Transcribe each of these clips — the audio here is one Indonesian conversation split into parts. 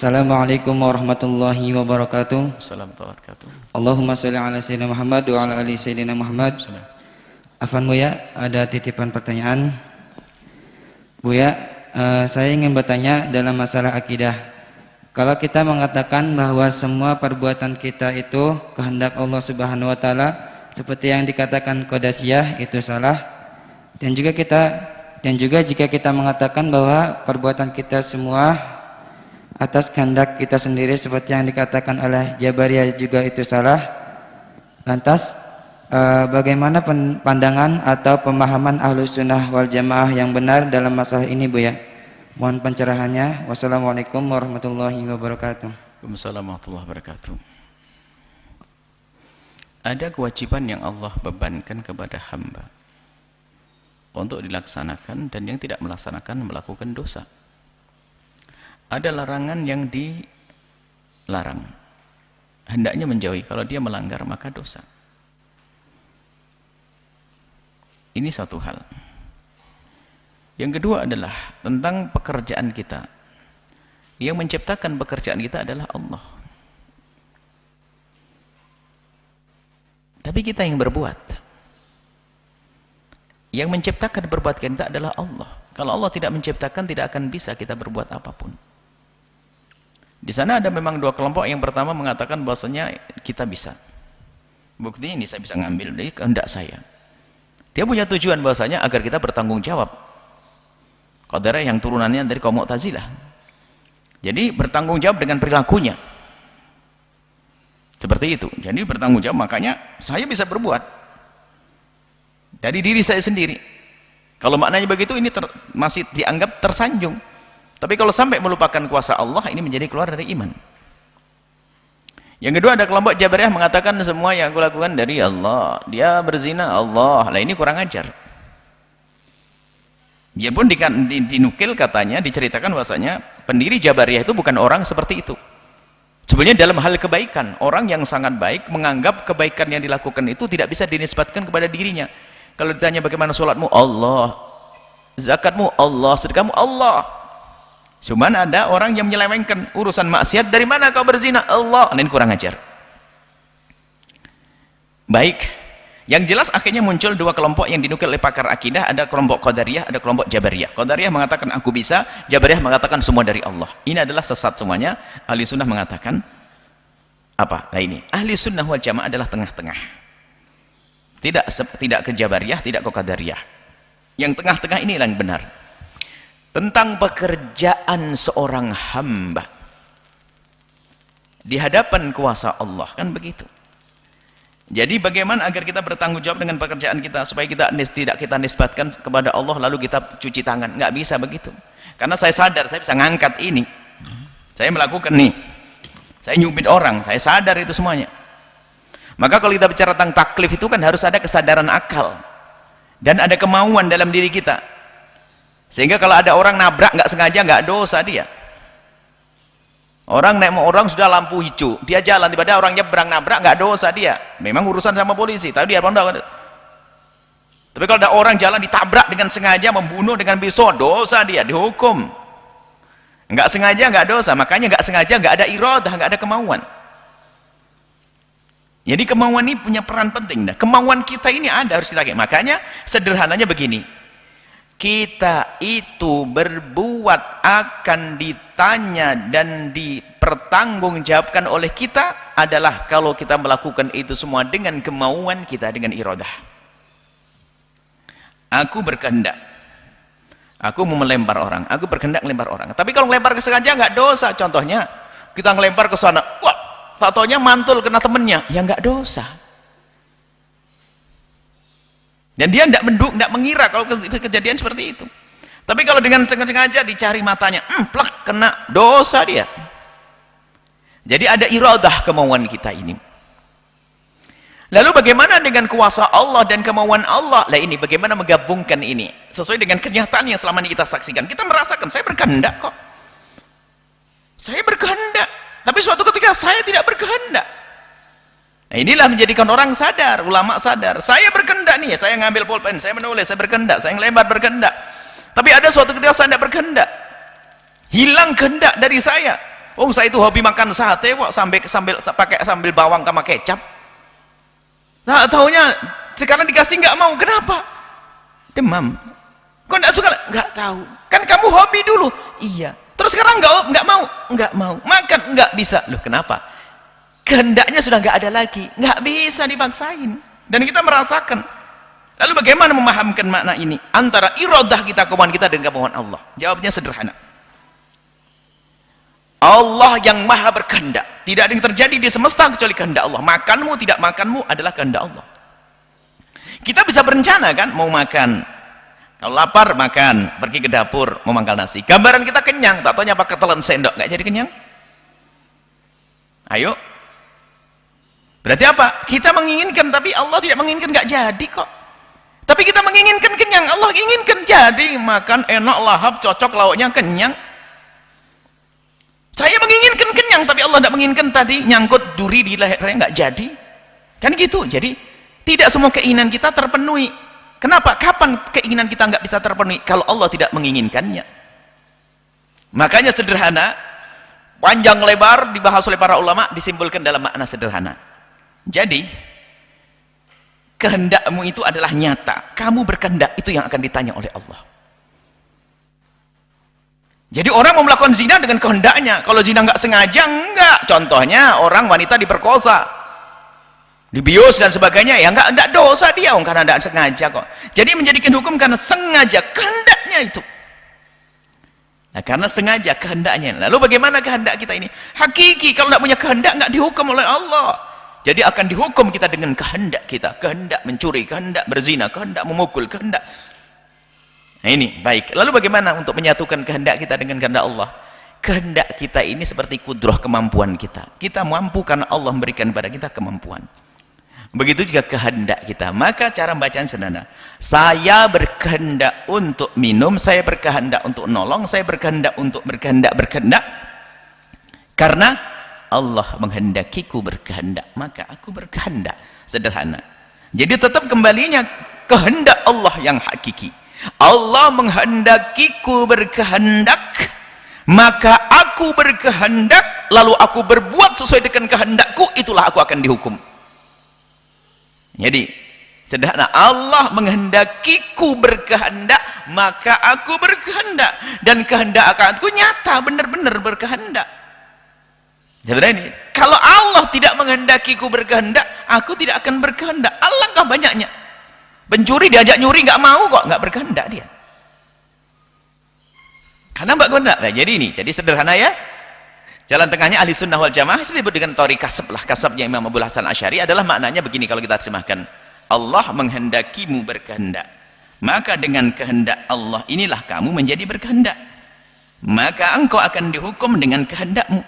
Assalamualaikum warahmatullahi wabarakatuh. Assalamualaikum warahmatullahi wabarakatuh. Allahumma sholli ala sayyidina Muhammad wa ala ali sayyidina Muhammad. Afan Buya, ada titipan pertanyaan. Buya, saya ingin bertanya dalam masalah akidah. Kalau kita mengatakan bahwa semua perbuatan kita itu kehendak Allah Subhanahu wa taala, seperti yang dikatakan Qadasiyah, itu salah. Dan juga jika kita mengatakan bahwa perbuatan kita semua atas kehendak kita sendiri, seperti yang dikatakan oleh Jabariyah, juga itu salah. Lantas bagaimana pandangan atau pemahaman Ahlus Sunnah wal Jamaah yang benar dalam masalah ini, Buya? Mohon pencerahannya. Wassalamualaikum warahmatullahi wabarakatuh. Waalaikumsalam warahmatullahi wabarakatuh. Ada kewajiban yang Allah bebankan kepada hamba untuk dilaksanakan, dan yang tidak melaksanakan melakukan dosa. Ada larangan yang dilarang, hendaknya menjauhi. Kalau dia melanggar maka dosa. Ini satu hal. Yang kedua adalah tentang pekerjaan kita. Yang menciptakan pekerjaan kita adalah Allah. Tapi kita yang berbuat. Yang menciptakan perbuatan kita adalah Allah. Kalau Allah tidak menciptakan, tidak akan bisa kita berbuat apapun. Di sana ada memang dua kelompok. Yang pertama mengatakan bahwasanya kita bisa. Bukti ini saya bisa ngambil dari kehendak saya. Dia punya tujuan bahwasanya agar kita bertanggung jawab. Qadariyah yang turunannya dari kaum Mu'tazilah. Jadi bertanggung jawab dengan perilakunya. Seperti itu. Jadi bertanggung jawab, makanya saya bisa berbuat dari diri saya sendiri. Kalau maknanya begitu, ini masih dianggap tersanjung. Tapi kalau sampai melupakan kuasa Allah, ini menjadi keluar dari iman. Yang kedua, ada kelompok Jabariyah mengatakan semua yang aku lakukan dari Allah. Dia berzina, Allah. Lah ini kurang ajar. Dia pun dinukil katanya, diceritakan bahwasanya pendiri Jabariyah itu bukan orang seperti itu. Sebenarnya dalam hal kebaikan, orang yang sangat baik menganggap kebaikan yang dilakukan itu tidak bisa dinisbatkan kepada dirinya. Kalau ditanya bagaimana sholatmu, Allah. Zakatmu, Allah. Sedekahmu, Allah. Cuman ada orang yang menyelewengkan urusan maksiat. Dari mana kau berzina? Allah. Ini kurang ajar. Baik, yang jelas akhirnya muncul dua kelompok yang dinukil oleh pakar akidah. Ada kelompok Qadariyah, ada kelompok Jabariyah. Qadariyah mengatakan aku bisa, Jabariyah mengatakan semua dari Allah. Ini adalah sesat semuanya. Ahli sunnah mengatakan apa? Nah ini, ahli sunnah wal jamaah adalah tengah-tengah. Tidak ke Jabariyah, tidak ke Qadariyah. Yang tengah-tengah ini yang benar. Tentang pekerjaan seorang hamba di hadapan kuasa Allah, kan begitu. Jadi bagaimana agar kita bertanggung jawab dengan pekerjaan kita, supaya kita tidak kita nisbatkan kepada Allah lalu kita cuci tangan? Nggak bisa begitu. Karena saya sadar saya bisa ngangkat ini, saya melakukan nih, saya nyubit orang, saya sadar itu semuanya. Maka kalau kita bicara tentang taklif itu kan harus ada kesadaran akal dan ada kemauan dalam diri kita. Sehingga kalau ada orang nabrak nggak sengaja, nggak dosa dia. Orang sudah lampu hijau, dia jalan, tiba-tiba orang nyebrang nabrak, nggak dosa dia. Memang urusan sama polisi, tapi dia tapi kalau ada orang jalan ditabrak dengan sengaja, membunuh dengan pisau, dosa dia, dihukum. Nggak sengaja nggak dosa, makanya nggak sengaja nggak ada iradah, nggak ada kemauan. Jadi kemauan ini punya peran penting. Nah, kemauan kita ini harus kita pakai. Makanya sederhananya begini. Kita itu berbuat akan ditanya dan dipertanggungjawabkan oleh kita adalah kalau kita melakukan itu semua dengan kemauan kita, dengan iradah. Aku berkehendak, aku mau melempar orang, aku berkehendak melempar orang. Tapi kalau melempar kesengaja nggak dosa. Contohnya kita ngelempar ke sana, wah, tatonya mantul kena temennya, ya nggak dosa. Dan dia tidak mengira kalau kejadian seperti itu. Tapi kalau dengan sengaja dicari matanya, plak, kena, dosa dia. Jadi ada iradah kemauan kita ini. Lalu bagaimana dengan kuasa Allah dan kemauan Allah? Lah ini bagaimana menggabungkan ini sesuai dengan kenyataan yang selama ini kita saksikan. Kita merasakan saya berkehendak kok. Saya berkehendak, tapi suatu ketika saya tidak berkehendak. Nah, inilah menjadikan orang sadar, ulama sadar. Saya berkehendak nih, saya ngambil pulpen, saya menulis, saya berkehendak, saya ngelembar berkehendak. Tapi ada suatu ketika saya tidak berkehendak. Hilang kehendak dari saya. Oh, saya itu hobi makan sate kok sambil bawang sama kecap. Nah, taunya sekarang dikasih nggak mau. Kenapa? Demam. Kok nggak suka? Nggak tahu. Kan kamu hobi dulu. Iya. Terus sekarang nggak mau. Nggak mau. Makan nggak bisa. Loh, kenapa? Kehendaknya sudah nggak ada lagi. Nggak bisa dipaksain. Dan kita merasakan. Lalu bagaimana memahamkan makna ini antara iradah kita, kemauan kita dengan kemauan Allah? Jawabnya sederhana. Allah yang maha berkehendak. Tidak ada yang terjadi di semesta kecuali kehendak Allah. Makanmu, tidak makanmu adalah kehendak Allah. Kita bisa berencana kan, mau makan. Kalau lapar, makan. Pergi ke dapur, mau mangkal nasi. Gambaran kita kenyang, tak taunya pakai telan sendok, nggak jadi kenyang. Ayo. Berarti apa? Kita menginginkan, tapi Allah tidak menginginkan, nggak jadi kok. Tapi kita menginginkan kenyang, Allah inginkan jadi. Makan enak, lahap, cocok, lauknya kenyang. Saya menginginkan kenyang, tapi Allah tidak menginginkan tadi nyangkut duri di lehernya, nggak jadi. Kan gitu. Jadi tidak semua keinginan kita terpenuhi. Kenapa? Kapan keinginan kita nggak bisa terpenuhi? Kalau Allah tidak menginginkannya. Makanya sederhana, panjang lebar dibahas oleh para ulama, disimpulkan dalam makna sederhana. Jadi kehendakmu itu adalah nyata. Kamu berkehendak, itu yang akan ditanya oleh Allah. Jadi orang mau melakukan zina dengan kehendaknya. Kalau zina nggak sengaja, enggak. Contohnya orang wanita diperkosa, dibius dan sebagainya, ya enggak dosa dia, karena enggak sengaja kok. Jadi menjadikan hukum karena sengaja, kehendaknya itu. Nah, karena sengaja, kehendaknya. Lalu bagaimana kehendak kita ini? Hakiki, kalau enggak punya kehendak, enggak dihukum oleh Allah. Jadi akan dihukum kita dengan kehendak kita. Kehendak mencuri, kehendak berzina, kehendak memukul, kehendak. Nah ini, baik. Lalu bagaimana untuk menyatukan kehendak kita dengan kehendak Allah? Kehendak kita ini seperti kudrah, kemampuan kita. Kita mampu karena Allah memberikan kepada kita kemampuan. Begitu juga kehendak kita. Maka cara bacaan sederhana. Saya berkehendak untuk minum, saya berkehendak untuk nolong, saya berkehendak untuk berkehendak. Karena Allah menghendakiku berkehendak, maka aku berkehendak. Sederhana. Jadi tetap kembalinya kehendak Allah yang hakiki. Allah menghendakiku berkehendak, maka aku berkehendak, lalu aku berbuat sesuai dengan kehendakku, itulah aku akan dihukum. Jadi sederhana, Allah menghendakiku berkehendak, maka aku berkehendak, dan kehendak aku nyata, benar-benar berkehendak. Sebenarnya ini, kalau Allah tidak menghendakiku berkehendak, aku tidak akan berkehendak. Alangkah banyaknya pencuri diajak nyuri nggak mau kok, nggak berkehendak dia. Karena mbak kehendak. Nah, jadi ini, jadi sederhana ya. Jalan tengahnya ahli sunnah wal jamaah disebut dengan tori kasab lah. Kasabnya Imam Abdul Hasan Asy'ari adalah maknanya begini kalau kita terjemahkan. Allah menghendakimu berkehendak, maka dengan kehendak Allah inilah kamu menjadi berkehendak, maka engkau akan dihukum dengan kehendakmu.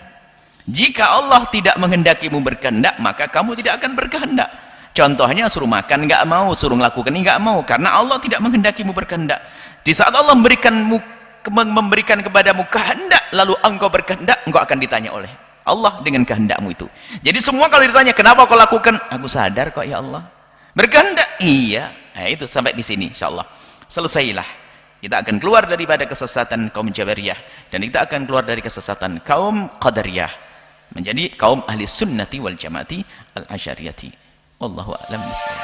Jika Allah tidak menghendakimu berkehendak, maka kamu tidak akan berkehendak. Contohnya suruh makan nggak mau, suruh melakukan ini nggak mau, karena Allah tidak menghendakimu berkehendak. Di saat Allah memberikan kepadamu kehendak, lalu engkau berkehendak, engkau akan ditanya oleh Allah dengan kehendakmu itu. Jadi semua kalau ditanya kenapa kau lakukan, aku sadar kok ya Allah. Berkehendak, iya. Nah, itu sampai di sini insyaallah. Selesailah. Kita akan keluar daripada kesesatan kaum Jabariyah, dan kita akan keluar dari kesesatan kaum Qadariyah, menjadi kaum ahli sunnati wal jamaati al-asyariyati. Wallahu a'lam bishawab.